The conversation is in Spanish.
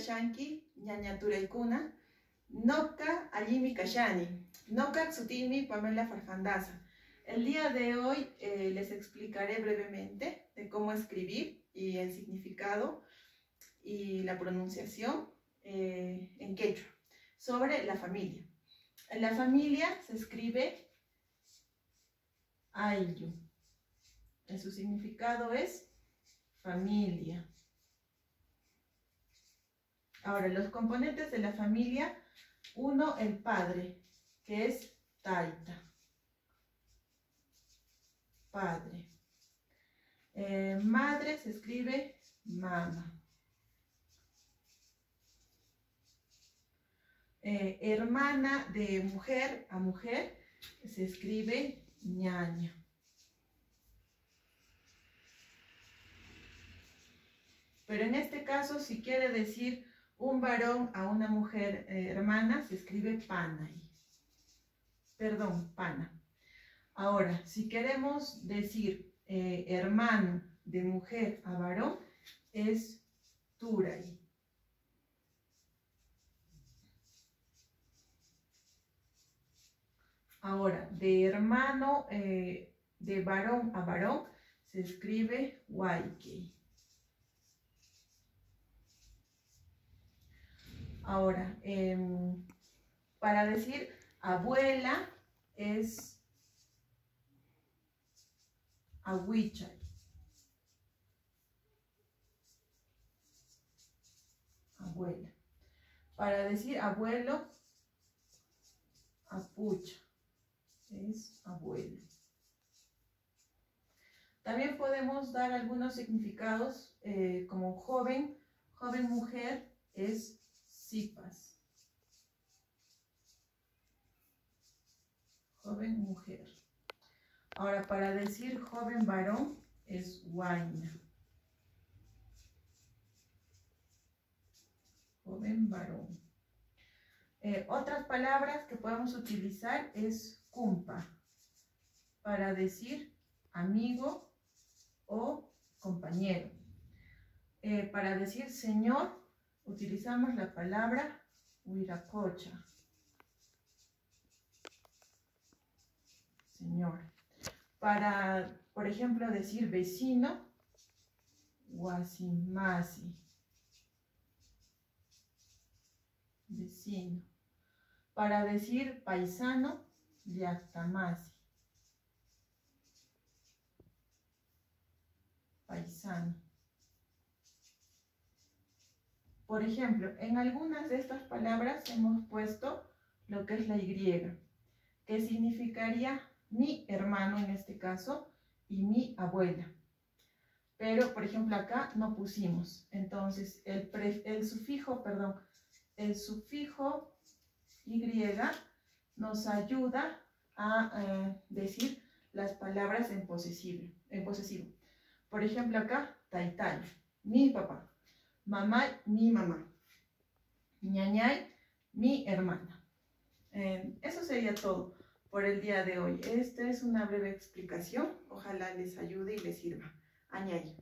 kashanki, ñañaturaykuna, noka allimi kashani, noka ksutimi Pamela Farfandasa. El día de hoy les explicaré brevemente de cómo escribir y el significado y la pronunciación en quechua sobre la familia. En la familia se escribe ayllu. En su significado es familia. Ahora, los componentes de la familia: uno, el padre, que es taita, padre. Madre se escribe mama. Hermana de mujer a mujer se escribe ñaña. Pero en este caso, si quiere decir un varón a una mujer hermana, se escribe panay. Perdón, pana. Ahora, si queremos decir hermano de mujer a varón, es turay. Ahora, de hermano de varón a varón, se escribe huayque. Ahora, para decir abuela es ahuichay. Abuela. Para decir abuelo, apucha. Es abuela. También podemos dar algunos significados como joven, joven mujer es sipas. Joven mujer. Ahora, para decir joven varón es huayna. Joven varón. Otras palabras que podemos utilizar es cumpa, para decir amigo o compañero. Para decir señor, utilizamos la palabra huiracocha. Señor. Para, por ejemplo, decir vecino, huasimasi. Vecino. Para decir paisano, llactamasi. Paisano. Por ejemplo, en algunas de estas palabras hemos puesto lo que es la Y, que significaría mi hermano en este caso y mi abuela. Pero, por ejemplo, acá no pusimos. Entonces, el sufijo Y nos ayuda a decir las palabras en posesivo. Por ejemplo, acá, taitay, mi papá. Mamá, mi mamá. Ñañay, mi hermana. Eso sería todo por el día de hoy. Esta es una breve explicación. Ojalá les ayude y les sirva. Añay.